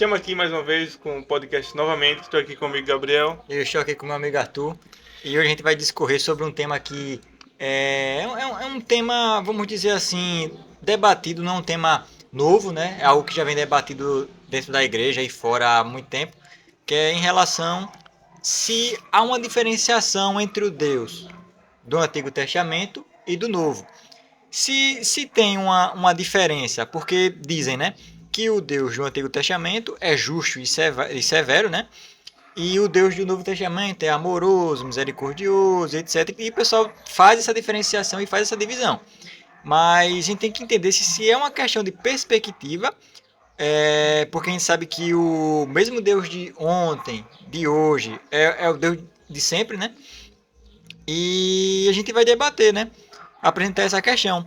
Estamos aqui mais uma vez com o podcast novamente. Estou aqui com o amigo Gabriel. Eu estou aqui com o meu amigo Arthur e hoje a gente vai discorrer sobre um tema que é um tema, vamos dizer assim, debatido, não é um tema novo, né? É algo que já vem debatido dentro da igreja e fora há muito tempo, que é em relação se há uma diferenciação entre o Deus do Antigo Testamento e do Novo. Se tem uma diferença, porque dizem, né, que o Deus do Antigo Testamento é justo e severo, né? E o Deus do Novo Testamento é amoroso, misericordioso, etc. E o pessoal faz essa diferenciação e faz essa divisão. Mas a gente tem que entender se é uma questão de perspectiva, porque a gente sabe que o mesmo Deus de ontem, de hoje, é o Deus de sempre, né? E a gente vai debater, né? Apresentar essa questão.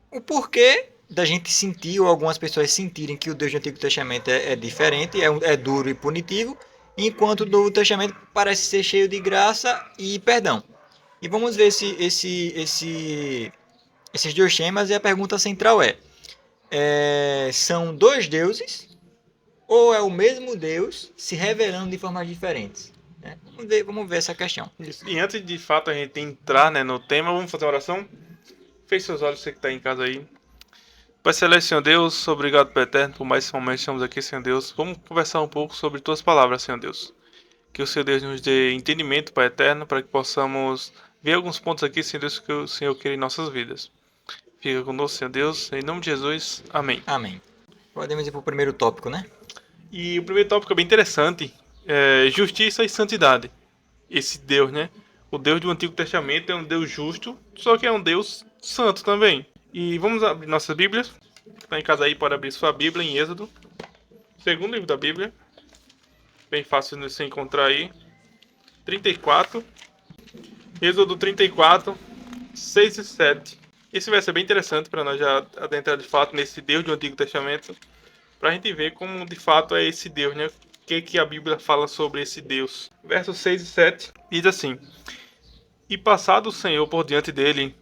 O porquê da gente sentir, ou algumas pessoas sentirem, que o Deus do Antigo Testamento é diferente, é duro e punitivo, enquanto o Novo Testamento parece ser cheio de graça e perdão. E vamos ver esses dois temas, e a pergunta central são dois deuses ou é o mesmo Deus se revelando de formas diferentes? Vamos ver essa questão. Isso. E antes de fato a gente entrar, né, no tema, vamos fazer uma oração? Feche seus olhos, você que está em casa aí. Pai Celeste, Senhor Deus, obrigado, Pai Eterno, por mais esse momento que estamos aqui, Senhor Deus. Vamos conversar um pouco sobre tuas palavras, Senhor Deus. Que o Senhor Deus nos dê entendimento, Pai Eterno, para que possamos ver alguns pontos aqui, Senhor Deus, que o Senhor quer em nossas vidas. Fica conosco, Senhor Deus, em nome de Jesus, amém. Amém. Podemos ir para o primeiro tópico, né? E o primeiro tópico é bem interessante, justiça e santidade. Esse Deus, né? O Deus do Antigo Testamento é um Deus justo, só que é um Deus santo também. E vamos abrir nossas Bíblias. Está em casa aí, pode abrir sua Bíblia em Êxodo. Segundo livro da Bíblia. Bem fácil de você encontrar aí. 34. Êxodo 34, 6 e 7. Esse vai ser bem interessante para nós já adentrar de fato nesse Deus do Antigo Testamento. Para a gente ver como de fato é esse Deus, né? O que a Bíblia fala sobre esse Deus. Versos 6 e 7 diz assim: E passado o Senhor por diante dele,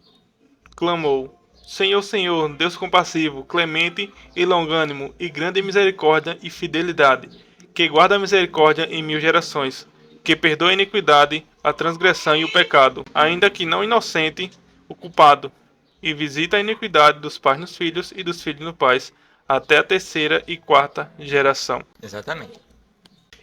clamou: Senhor, Senhor, Deus compassivo, clemente e longânimo, e grande em misericórdia e fidelidade, que guarda a misericórdia em 1000 gerações, que perdoa a iniquidade, a transgressão e o pecado, ainda que não inocente, o culpado, e visita a iniquidade dos pais nos filhos e dos filhos nos pais, até a 3ª e 4ª geração. Exatamente.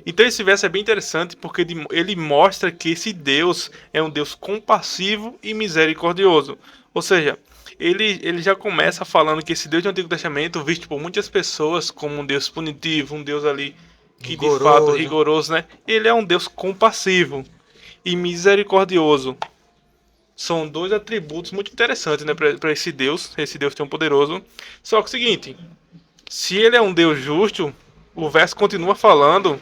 Então esse verso é bem interessante porque ele mostra que esse Deus é um Deus compassivo e misericordioso. Ou seja, ele já começa falando que esse Deus do Antigo Testamento, visto por muitas pessoas como um Deus punitivo, um Deus ali que rigoroso, de fato rigoroso, né? Ele é um Deus compassivo e misericordioso. São dois atributos muito interessantes, né, para esse Deus tão poderoso. Só que é o seguinte, se ele é um Deus justo, o verso continua falando,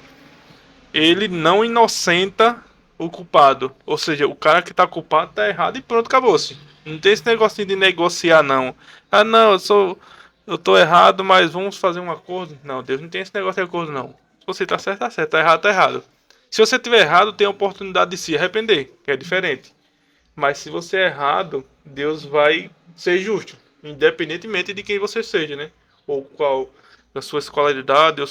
ele não inocenta o culpado. Ou seja, o cara que tá culpado tá errado e pronto, acabou-se. Não tem esse negocinho de negociar, não. Ah, não, eu tô errado, mas vamos fazer um acordo. Não, Deus não tem esse negócio de acordo, não. Se você tá certo, tá certo. Tá errado, tá errado. Se você tiver errado, tem a oportunidade de se arrepender, que é diferente. Mas se você é errado, Deus vai ser justo, independentemente de quem você seja, né? Ou qual da sua escolaridade, ou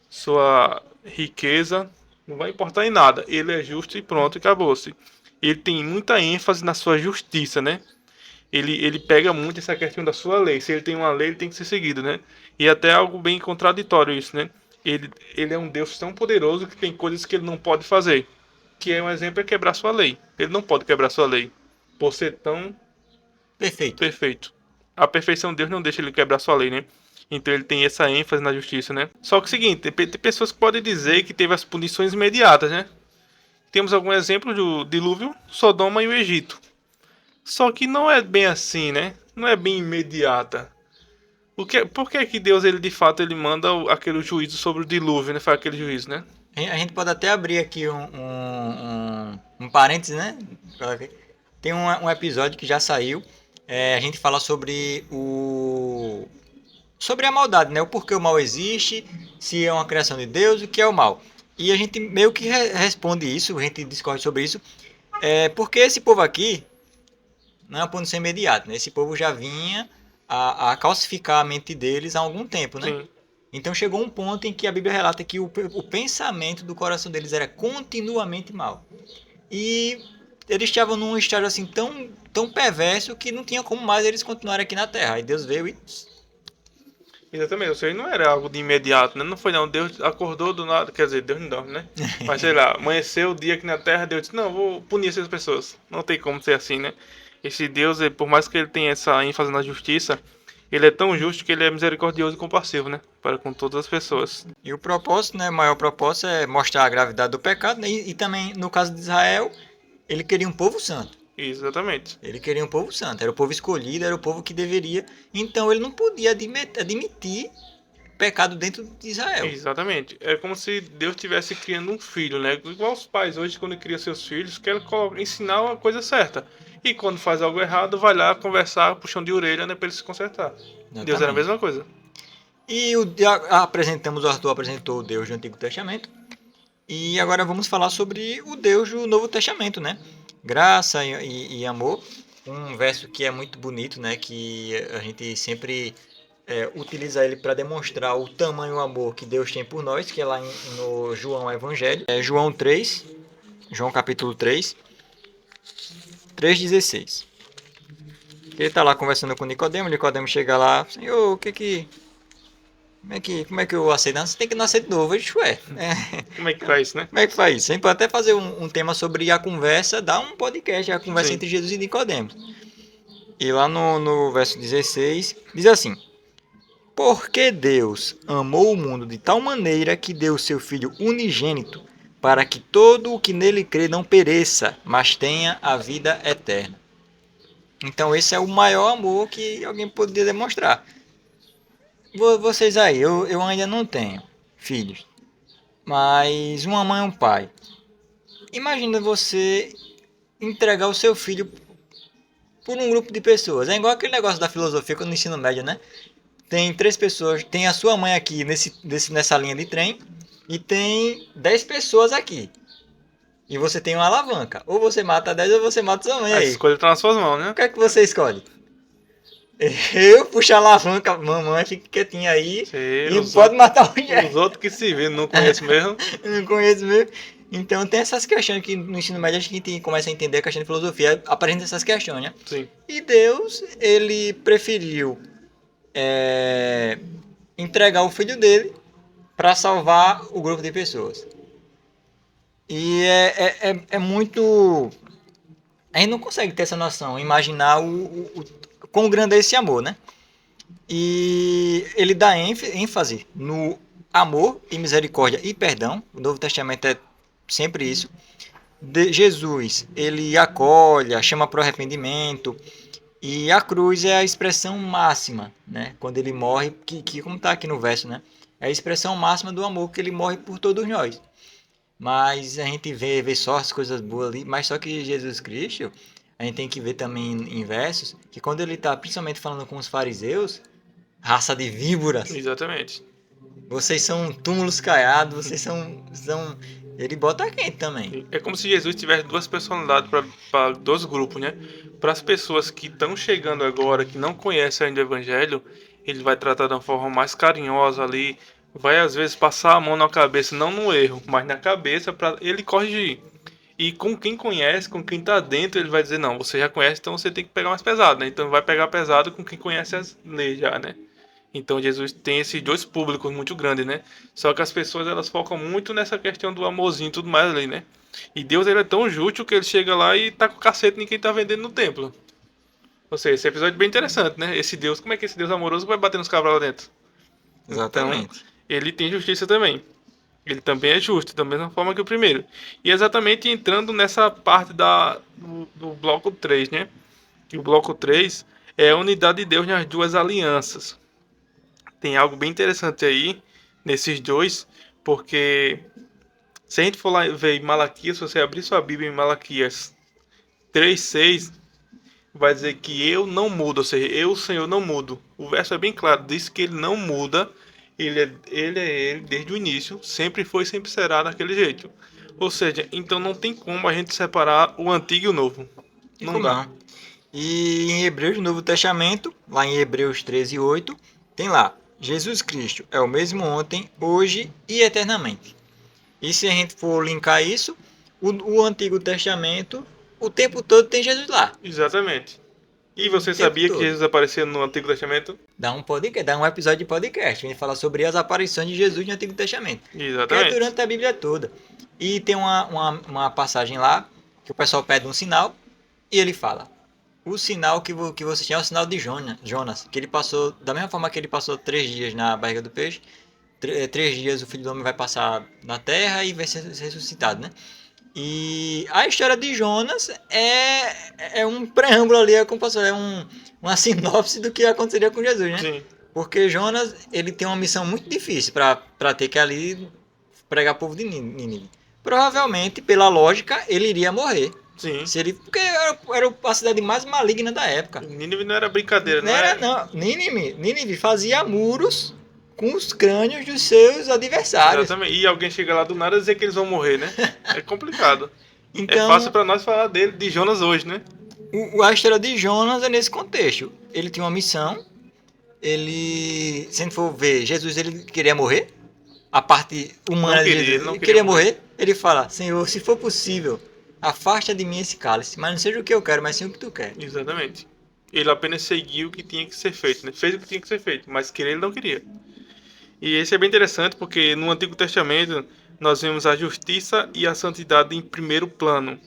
sua riqueza, não vai importar em nada. Ele é justo e pronto, acabou-se. Ele tem muita ênfase na sua justiça, né? Ele pega muito essa questão da sua lei. Se ele tem uma lei, ele tem que ser seguido, né? E até algo bem contraditório isso, né? Ele é um Deus tão poderoso que tem coisas que ele não pode fazer. Que é um exemplo, é quebrar sua lei. Ele não pode quebrar sua lei por ser tão perfeito. A perfeição de Deus não deixa ele quebrar sua lei, né? Então ele tem essa ênfase na justiça, né? Só que é o seguinte, tem pessoas que podem dizer que teve as punições imediatas, né? Temos algum exemplo do dilúvio, Sodoma e o Egito. Só que não é bem assim, né? Não é bem imediata. Por que Deus, ele de fato, ele manda aquele juízo sobre o dilúvio, né? Faz aquele juízo, né? A gente pode até abrir aqui um parênteses, né? Tem um episódio que já saiu. A gente fala sobre sobre a maldade, né? O porquê o mal existe, se é uma criação de Deus, o que é o mal. E a gente meio que responde isso, a gente discorre sobre isso. Porque esse povo aqui não é uma punição imediata, né? Esse povo já vinha a calcificar a mente deles há algum tempo, né? Sim. Então chegou um ponto em que a Bíblia relata que o pensamento do coração deles era continuamente mal. E eles estavam num estágio assim tão perverso que não tinha como mais eles continuarem aqui na Terra. Aí Deus veio e Exatamente, ou seja, não era algo de imediato, né? Não foi não, Deus acordou do nada, quer dizer, Deus não dorme, né? Mas sei lá, amanheceu o dia aqui na Terra, Deus disse, não, vou punir essas pessoas. Não tem como ser assim, né? Esse Deus, por mais que ele tenha essa ênfase na justiça, ele é tão justo que ele é misericordioso e compassivo, né? Para com todas as pessoas. E o propósito, né, o maior propósito é mostrar a gravidade do pecado, né, e também, no caso de Israel, ele queria um povo santo. Exatamente. Ele queria um povo santo, era o povo escolhido, era o povo que deveria. Então ele não podia admitir pecado dentro de Israel. Exatamente. É como se Deus estivesse criando um filho, né? Igual os pais hoje, quando criam seus filhos, querem ensinar uma coisa certa. E quando faz algo errado, vai lá conversar, puxão de orelha, né? Para ele se consertar. Deus era a Exatamente. mesma coisa. E o Arthur apresentou o Deus do Antigo Testamento. E agora vamos falar sobre o Deus do Novo Testamento, né? Graça e amor. Um verso que é muito bonito, né? Que a gente sempre utiliza ele para demonstrar o tamanho do amor que Deus tem por nós, que é lá no João Evangelho. É João 3, João capítulo 3, 3,16. Ele está lá conversando com Nicodemo, Nicodemo chega lá, Senhor, como é que eu aceito? Você tem que nascer de novo. Eu disse, ué, Como é que faz isso, né? como é que faz isso? A gente pode até fazer um tema sobre a conversa, dar um podcast, a conversa Sim. entre Jesus e Nicodemos. E lá no verso 16, diz assim: porque Deus amou o mundo de tal maneira que deu o seu Filho unigênito, para que todo o que nele crê não pereça, mas tenha a vida eterna. Então esse é o maior amor que alguém poderia demonstrar. Vocês aí, eu ainda não tenho filhos, mas uma mãe e um pai. Imagina você entregar o seu filho por um grupo de pessoas. É igual aquele negócio da filosofia no ensino médio, né? Tem 3 pessoas, tem a sua mãe aqui nessa linha de trem e tem 10 pessoas aqui. E você tem uma alavanca. Ou você mata 10 ou você mata sua mãe A aí. escolha tá nas suas mãos, O né? que é que você escolhe? Eu puxo a alavanca, mamãe fica quietinha aí Sei, e pode matar o os Jack. outros que se vê, não conheço mesmo. Eu não conheço mesmo. Então tem essas questões que no ensino médio a gente começa a entender a questão de filosofia, aprende essas questões, né? Sim. E Deus, ele preferiu entregar o filho dele para salvar o grupo de pessoas. E é muito. A gente não consegue ter essa noção, imaginar o quão grande é esse amor, né? E ele dá ênfase no amor e misericórdia e perdão. O Novo Testamento é sempre isso. Jesus, ele acolhe, chama para o arrependimento. E a cruz é a expressão máxima, né? Quando ele morre, que como está aqui no verso, né? É a expressão máxima do amor que ele morre por todos nós. Mas a gente vê só as coisas boas ali, mas só que Jesus Cristo, a gente tem que ver também em versos, que quando ele está principalmente falando com os fariseus, raça de víboras, Exatamente. vocês são túmulos caiados, vocês são... Ele bota quente também. É como se Jesus tivesse duas personalidades para dois grupos, né? Para as pessoas que estão chegando agora, que não conhecem ainda o Evangelho, ele vai tratar de uma forma mais carinhosa ali, vai às vezes passar a mão na cabeça, não no erro, mas na cabeça para ele corrigir. E com quem conhece, com quem tá dentro, ele vai dizer, não, você já conhece, então você tem que pegar mais pesado, né? Então vai pegar pesado com quem conhece as leis já, né? Então Jesus tem esses dois públicos muito grandes, né? Só que as pessoas elas focam muito nessa questão do amorzinho e tudo mais ali, né? E Deus ele é tão justo que ele chega lá e tá com o cacete em quem tá vendendo no templo. Ou seja, esse episódio é bem interessante, né? Esse Deus, como é que esse Deus amoroso vai bater nos cabras lá dentro? Então, Exatamente. ele tem justiça também. Ele também é justo, da mesma forma que o primeiro. E exatamente entrando nessa parte do bloco 3, né? Que o bloco 3 é a unidade de Deus nas duas alianças. Tem algo bem interessante aí nesses dois, porque se a gente for lá ver em Malaquias, se você abrir sua Bíblia em Malaquias 3:6, vai dizer que eu não mudo, ou seja, eu, Senhor, não mudo. O verso é bem claro, diz que ele não muda, ele desde o início, sempre foi, sempre será daquele jeito. Ou seja, então não tem como a gente separar o antigo e o novo. E Não como dá. não? E em Hebreus, no Novo Testamento, lá em Hebreus 13:8, tem lá: Jesus Cristo é o mesmo ontem, hoje e eternamente. E se a gente for linkar isso, o Antigo Testamento, o tempo todo tem Jesus lá. Exatamente. E O você tempo sabia que todo. Jesus apareceu no Antigo Testamento? Dá um episódio de podcast, a gente fala sobre as aparições de Jesus no Antigo Testamento. Que é Exatamente. durante a Bíblia toda. E tem uma passagem lá, que o pessoal pede um sinal, e ele fala: o sinal que você tinha é o sinal de Jonas, que ele passou, da mesma forma que ele passou 3 dias na barriga do peixe, 3 dias o Filho do Homem vai passar na terra e vai ser ressuscitado, né? E a história de Jonas é um preâmbulo ali, como posso falar, uma sinopse do que aconteceria com Jesus, né? Sim, Porque Jonas, ele tem uma missão muito difícil para ter que ali pregar o povo de Nínive. Provavelmente, pela lógica, ele iria morrer. sim. Se ele, porque era a cidade mais maligna da época. Nínive não era brincadeira, Não não era, é? não. Nínive fazia muros com os crânios dos seus adversários. Exatamente. E alguém chega lá do nada e dizer que eles vão morrer, né? É complicado. É fácil Então, pra nós falar dele, de Jonas hoje, né? a história de Jonas é nesse contexto. Ele tinha uma missão. Ele, se a gente for ver, Jesus ele queria morrer. A parte Não humana de queria, Jesus, ele não ele queria queria morrer. morrer. Ele fala: Senhor, se for possível, afasta de mim esse cálice, mas não seja o que eu quero, mas sim o que tu quer. Exatamente. Ele apenas seguiu o que tinha que ser feito, né? Fez o que tinha que ser feito, mas querer ele não queria. E esse é bem interessante porque no Antigo Testamento nós vemos a justiça e a santidade em primeiro plano.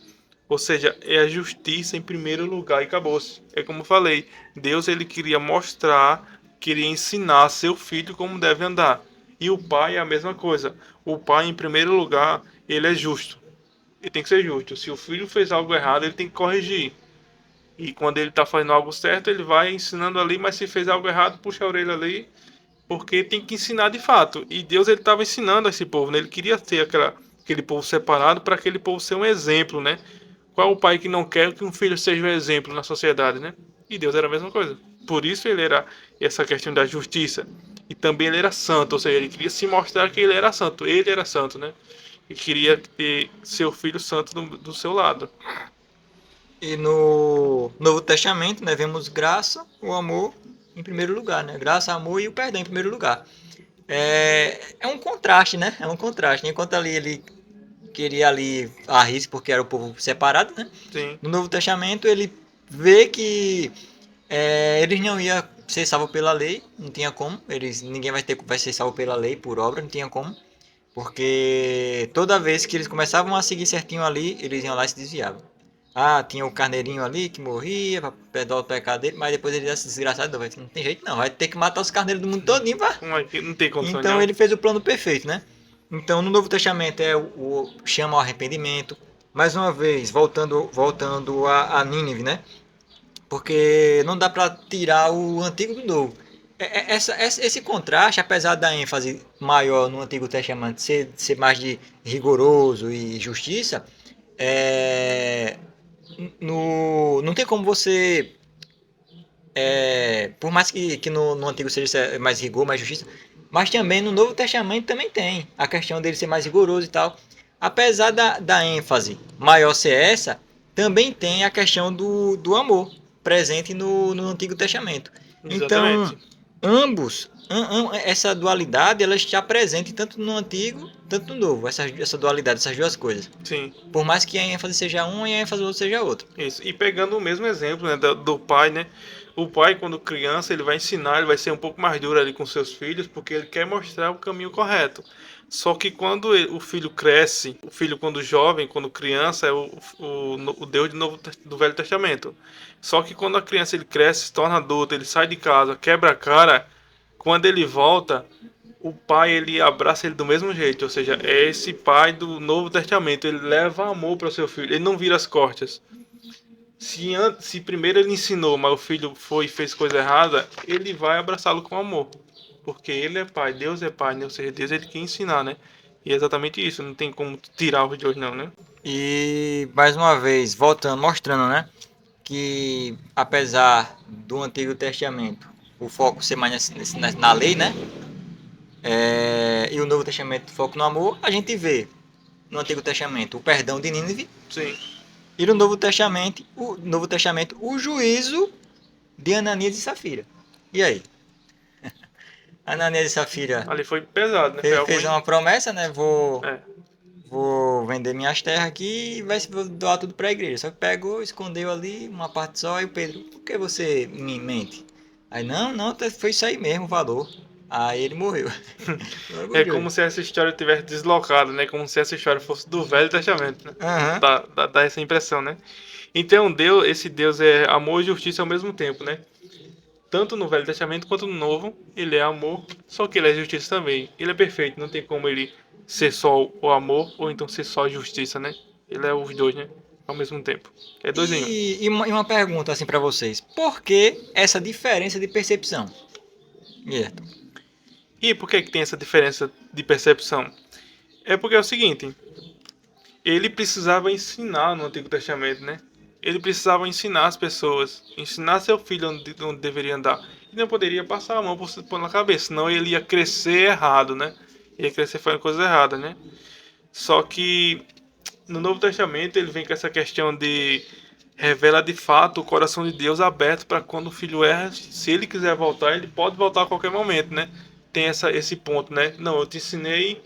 Ou seja, é a justiça em primeiro lugar e acabou-se. É como eu falei, Deus ele queria mostrar, queria ensinar seu filho como deve andar. E o pai é a mesma coisa. O pai, em primeiro lugar, ele é justo. Ele tem que ser justo. Se o filho fez algo errado, ele tem que corrigir. E quando ele está fazendo algo certo, ele vai ensinando ali, mas se fez algo errado, puxa a orelha ali, porque tem que ensinar de fato. E Deus ele estava ensinando a esse povo, né? Ele queria ter aquele povo separado para aquele povo ser um exemplo, né? Qual é o pai que não quer que um filho seja um exemplo na sociedade, né? E Deus era a mesma coisa. Por isso ele era essa questão da justiça. E também ele era santo, ou seja, ele queria se mostrar que ele era santo. Ele era santo, né? E queria ter seu filho santo do seu lado. E no Novo Testamento, né, vemos graça, o amor em primeiro lugar, né? Graça, amor e o perdão em primeiro lugar. É um contraste, né? É um contraste. Enquanto ali ele queria ali a risco porque era o povo separado, né? Sim, No Novo Testamento ele vê que eles não iam ser salvos pela lei, não tinha como. Ninguém vai ser salvo pela lei por obra, não tinha como. Porque toda vez que eles começavam a seguir certinho ali, eles iam lá e se desviavam. Ah, tinha o carneirinho ali que morria para perdoar o pecado dele, mas depois ele ia se desgraçado, não tem jeito não, vai ter que matar os carneiros do mundo todinho, pá. como é que não tem condição Então não? ele fez o plano perfeito, né? Então no Novo Testamento chama ao arrependimento. Mais uma vez, voltando a Nínive, né? Porque não dá para tirar o antigo do novo. Esse contraste, apesar da ênfase maior no Antigo Testamento ser mais de rigoroso e justiça, não tem como você, por mais que no Antigo seja mais rigor, mais justiça, mas também no Novo Testamento também tem a questão dele ser mais rigoroso e tal. Apesar da ênfase maior ser essa, também tem a questão do amor presente no Antigo Testamento. Então, Exatamente. essa dualidade ela está presente tanto no Antigo, tanto no Novo, essa dualidade, essas duas coisas. Sim. Por mais que a ênfase seja uma e a ênfase do outro seja outra. Isso. E pegando o mesmo exemplo, né, do pai, né? O pai, quando criança, ele vai ensinar, ele vai ser um pouco mais duro ali com seus filhos, porque ele quer mostrar o caminho correto. Só que quando o filho cresce, o filho quando jovem, quando criança, é o Deus do Velho Testamento. Só que quando a criança ele cresce, se torna adulto, ele sai de casa, quebra a cara, quando ele volta, o pai ele abraça ele do mesmo jeito, ou seja, é esse pai do Novo Testamento, ele leva amor para o seu filho, ele não vira as costas. Se primeiro ele ensinou, mas o filho foi e fez coisa errada, ele vai abraçá-lo com amor. Porque ele é pai, né? Ou seja, Deus ele quer ensinar, né? E é exatamente isso, não tem como tirar os dois não, né? E mais uma vez, voltando, mostrando, né, que apesar do Antigo Testamento o foco ser mais na lei, né, e o Novo Testamento o foco no amor, a gente vê no Antigo Testamento o perdão de Nínive, Sim, E no Novo Testamento, o juízo de Ananias e Safira. E aí? Ananias e Safira Ali foi pesado, né? Foi algo fez uma promessa, né? É, Vou vender minhas terras aqui e vou doar tudo para a igreja. Só que pegou, escondeu ali uma parte só e o Pedro, por que você me mente? Aí, não, foi isso aí mesmo o valor. Aí ele morreu. é Orgulhoso. como se essa história tivesse deslocado, né? Como se essa história fosse do Velho Testamento, né? Aham. Dá essa impressão, né? Então, esse Deus é amor e justiça ao mesmo tempo, né? Tanto no Velho Testamento quanto no Novo, ele é amor, só que ele é justiça também. Ele é perfeito, não tem como ele ser só o amor ou então ser só a justiça, né? Ele é os dois, né? Ao mesmo tempo. É dois em um. E uma pergunta assim para vocês. Por que essa diferença de percepção? Guilherme? E por que tem essa diferença de percepção? É porque é o seguinte, ele precisava ensinar no Antigo Testamento, né? Ele precisava ensinar as pessoas, ensinar seu filho onde deveria andar. E não poderia passar a mão por na cabeça, senão ele ia crescer errado, né? Ia crescer fazendo coisa errada, né? Só que no Novo Testamento ele vem com essa questão de revela de fato o coração de Deus aberto para quando o filho erra, se ele quiser voltar, ele pode voltar a qualquer momento, né? Tem esse ponto, né? Não, eu te ensinei,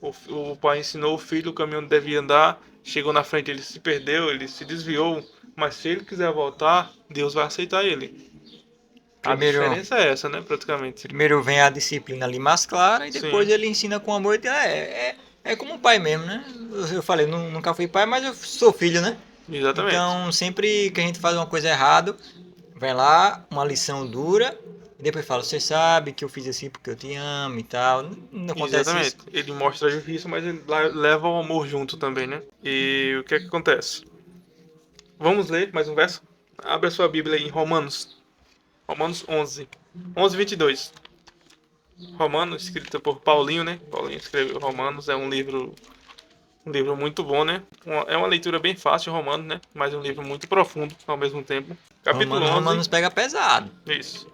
o pai ensinou o filho o caminho onde devia andar, chegou na frente, ele se perdeu, ele se desviou, mas se ele quiser voltar, Deus vai aceitar ele. A Primeiro, diferença é essa, né, praticamente. primeiro vem a disciplina ali mais clara e depois Sim, ele ensina com amor. É como um pai mesmo, né? Eu falei, nunca fui pai, mas eu sou filho, né? exatamente. Então, sempre que a gente faz uma coisa errada, vem lá, uma lição dura, e depois fala, você sabe que eu fiz assim porque eu te amo e tal. Não acontece isso. Exatamente. Ele mostra a justiça, mas ele leva o amor junto também, né? E o que é que acontece? Vamos ler mais um verso? Abre a sua Bíblia aí em Romanos. Romanos 11. 11, 22. Romanos, escrito por Paulinho, né? Paulinho escreveu Romanos. É um livro muito bom, né? É uma leitura bem fácil, Romanos, né? Mas um livro muito profundo ao mesmo tempo. Capítulo Romanos 11. nos pega pesado. Isso.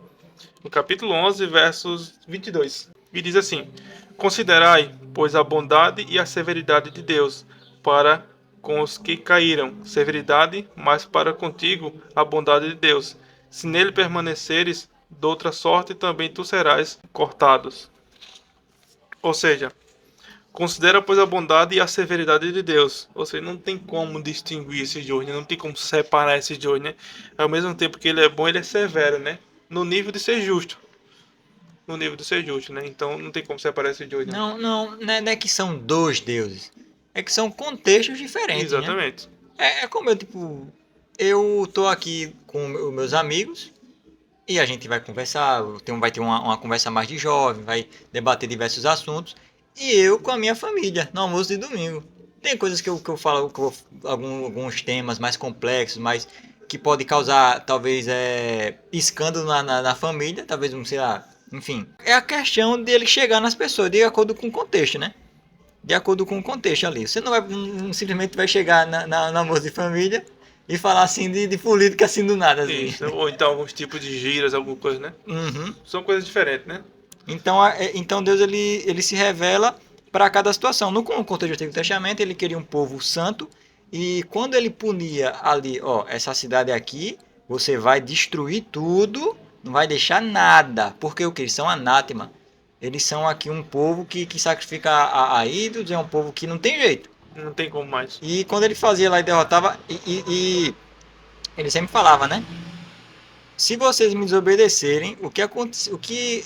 No capítulo 11, versos 22. E diz assim: Considerai, pois, a bondade e a severidade de Deus para com os que caíram, severidade, mas para contigo a bondade de Deus. Se nele permaneceres, de outra sorte também tu serás cortados. Ou seja, considera, pois, a bondade e a severidade de Deus. Ou seja, não tem como distinguir esses dois, né? Não tem como separar esses dois, né? Ao mesmo tempo que ele é bom, ele é severo, né? No nível de ser justo. No nível de ser justo, né? Então não tem como separar esses dois, não. Não é que são dois deuses. É que são contextos diferentes, né? Exatamente. É como eu, tipo, eu tô aqui com os meus amigos e a gente vai conversar, vai ter uma conversa mais de jovem, vai debater diversos assuntos. E eu com a minha família, no almoço de domingo. Tem coisas que eu falo, alguns temas mais complexos, mais que pode causar, talvez, escândalo na família, talvez, sei lá, enfim. É a questão dele chegar nas pessoas, de acordo com o contexto, né? De acordo com o contexto ali. Você não simplesmente vai chegar na almoço de família e falar assim de política assim do nada, assim. Isso. Ou então alguns tipos de gírias, alguma coisa, né? Uhum. São coisas diferentes, né? Então Deus ele se revela para cada situação. No contexto do Antigo Testamento, ele queria um povo santo e quando ele punia ali, ó, essa cidade aqui, você vai destruir tudo, não vai deixar nada, porque o que? Eles são anátema. Eles são aqui um povo que sacrifica a ídolos, é um povo que não tem jeito. Não tem como mais. E quando ele fazia lá e derrotava, e ele sempre falava, né? Se vocês me desobedecerem, o que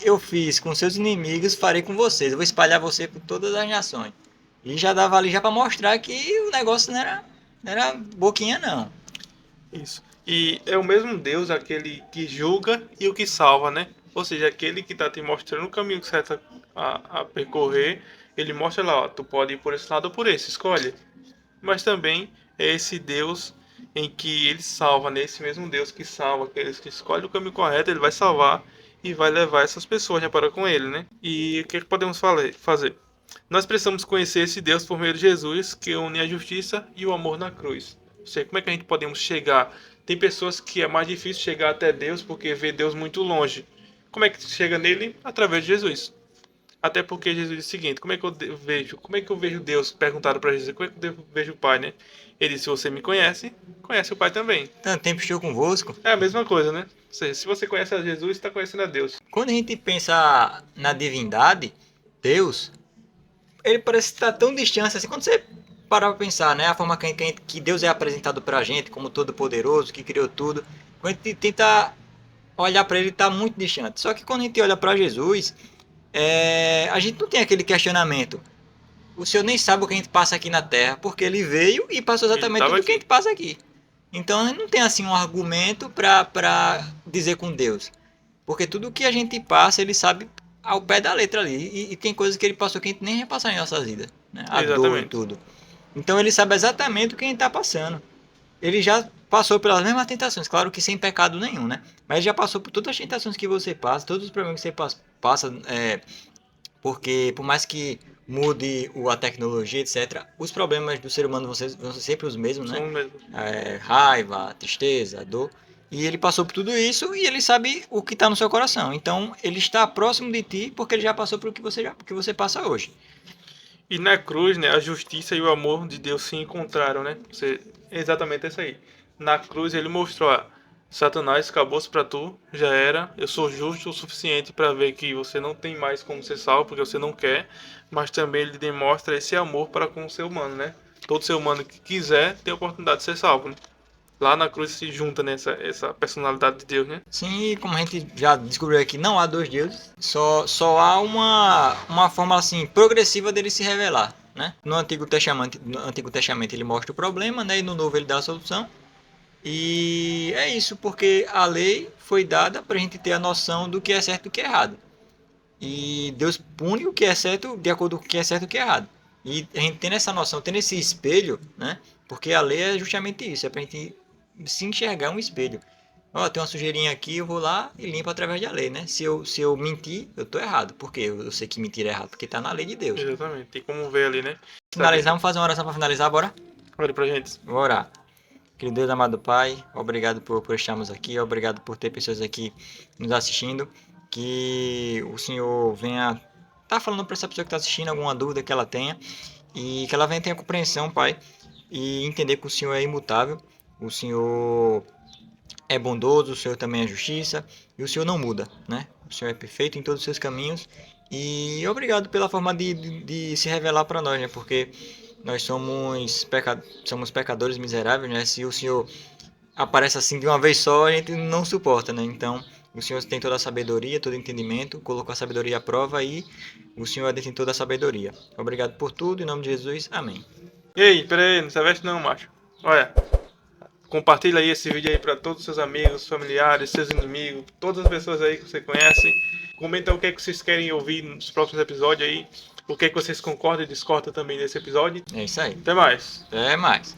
eu fiz com seus inimigos, farei com vocês. Eu vou espalhar você por todas as nações. E já dava ali já para mostrar que o negócio não era boquinha, não. Isso. E é o mesmo Deus, aquele que julga e o que salva, né? Ou seja, aquele que está te mostrando o caminho certo a percorrer. Ele mostra lá, ó, tu pode ir por esse lado ou por esse, escolhe. Mas também é esse Deus em que ele salva, né? Esse mesmo Deus que salva, aqueles que escolhem o caminho correto, ele vai salvar e vai levar essas pessoas já para com ele, né? E o que, é que podemos fazer? Nós precisamos conhecer esse Deus por meio de Jesus, que une a justiça e o amor na cruz. Ou seja, como é que a gente podemos chegar? Tem pessoas que é mais difícil chegar até Deus porque vê Deus muito longe. Como é que chega nele? Através de Jesus. Até porque Jesus disse o seguinte, como é que eu vejo Deus? Perguntaram para Jesus, como é que eu vejo o Pai, né? Ele disse, se você me conhece, conhece o Pai também. Tanto tempo estou convosco. É a mesma coisa, né? Ou seja, se você conhece a Jesus, está conhecendo a Deus. Quando a gente pensa na divindade, Deus, ele parece estar tão distante assim. Quando você parar para pensar, né? A forma que Deus é apresentado para a gente como todo-poderoso, que criou tudo. Quando a gente tenta olhar para ele, está muito distante. Só que quando a gente olha para Jesus, a gente não tem aquele questionamento. O Senhor nem sabe o que a gente passa aqui na Terra, porque ele veio e passou Ele exatamente estava tudo o que a aqui. gente passa aqui. Então a gente não tem assim um argumento para dizer com Deus. Porque tudo que a gente passa, ele sabe ao pé da letra ali. E tem coisas que ele passou que a gente nem vai passar em nossas vidas. Né? A dor e Exatamente. tudo. Então ele sabe exatamente o que a gente está passando. Ele já passou pelas mesmas tentações, claro que sem pecado nenhum, né? Mas ele já passou por todas as tentações que você passa, todos os problemas que você passa, porque por mais que mude a tecnologia, etc., os problemas do ser humano vão ser sempre os mesmos, né? São mesmo. Raiva, tristeza, dor. E ele passou por tudo isso e ele sabe o que está no seu coração. Então ele está próximo de ti porque ele já passou por o que você passa hoje. E na cruz, né, a justiça e o amor de Deus se encontraram, né? Exatamente isso aí. Na cruz ele mostrou, Satanás, acabou-se pra tu, já era. Eu sou justo o suficiente para ver que você não tem mais como ser salvo, porque você não quer. Mas também ele demonstra esse amor para com o ser humano, né? Todo ser humano que quiser tem a oportunidade de ser salvo, né? Lá na cruz se junta nessa essa personalidade de Deus, né? Sim, como a gente já descobriu aqui, não há dois deuses, só há uma forma assim progressiva dele se revelar, né? No Antigo Testamento ele mostra o problema, né? E no Novo ele dá a solução. E é isso, porque a lei foi dada para a gente ter a noção do que é certo e do que é errado. E Deus pune o que é certo de acordo com o que é certo e o que é errado. E a gente tendo essa noção, tendo esse espelho, né? Porque a lei é justamente isso, é para a gente se enxergar um espelho. Ó, tem uma sujeirinha aqui, eu vou lá e limpo através da lei, né? Se eu mentir, eu tô errado. Por quê? Eu sei que mentir é errado, porque tá na lei de Deus. Exatamente. Tem como ver ali, né? Finalizar, Saber. vamos fazer uma oração para finalizar, bora? Olha pra gente. Vou orar. Querido Deus, amado Pai, obrigado por estarmos aqui, obrigado por ter pessoas aqui nos assistindo. Que o Senhor venha tá falando para essa pessoa que está assistindo alguma dúvida que ela tenha e que ela venha ter a compreensão, Pai, e entender que o Senhor é imutável, o Senhor é bondoso, o Senhor também é justiça e o Senhor não muda, né? O Senhor é perfeito em todos os seus caminhos e obrigado pela forma de se revelar para nós, né? Porque nós somos pecadores miseráveis, né? Se o Senhor aparece assim de uma vez só, a gente não suporta, né? Então, o Senhor tem toda a sabedoria, todo o entendimento, colocou a sabedoria à prova e o Senhor é detentor da sabedoria. Obrigado por tudo, em nome de Jesus, amém. Ei, pera aí, não se veste não, macho. Olha, compartilha aí esse vídeo aí para todos os seus amigos, familiares, seus inimigos, todas as pessoas aí que você conhece. Comenta o que é que vocês querem ouvir nos próximos episódios aí. O que é que vocês concordam e discordam também desse episódio. É isso aí. Até mais. Até mais.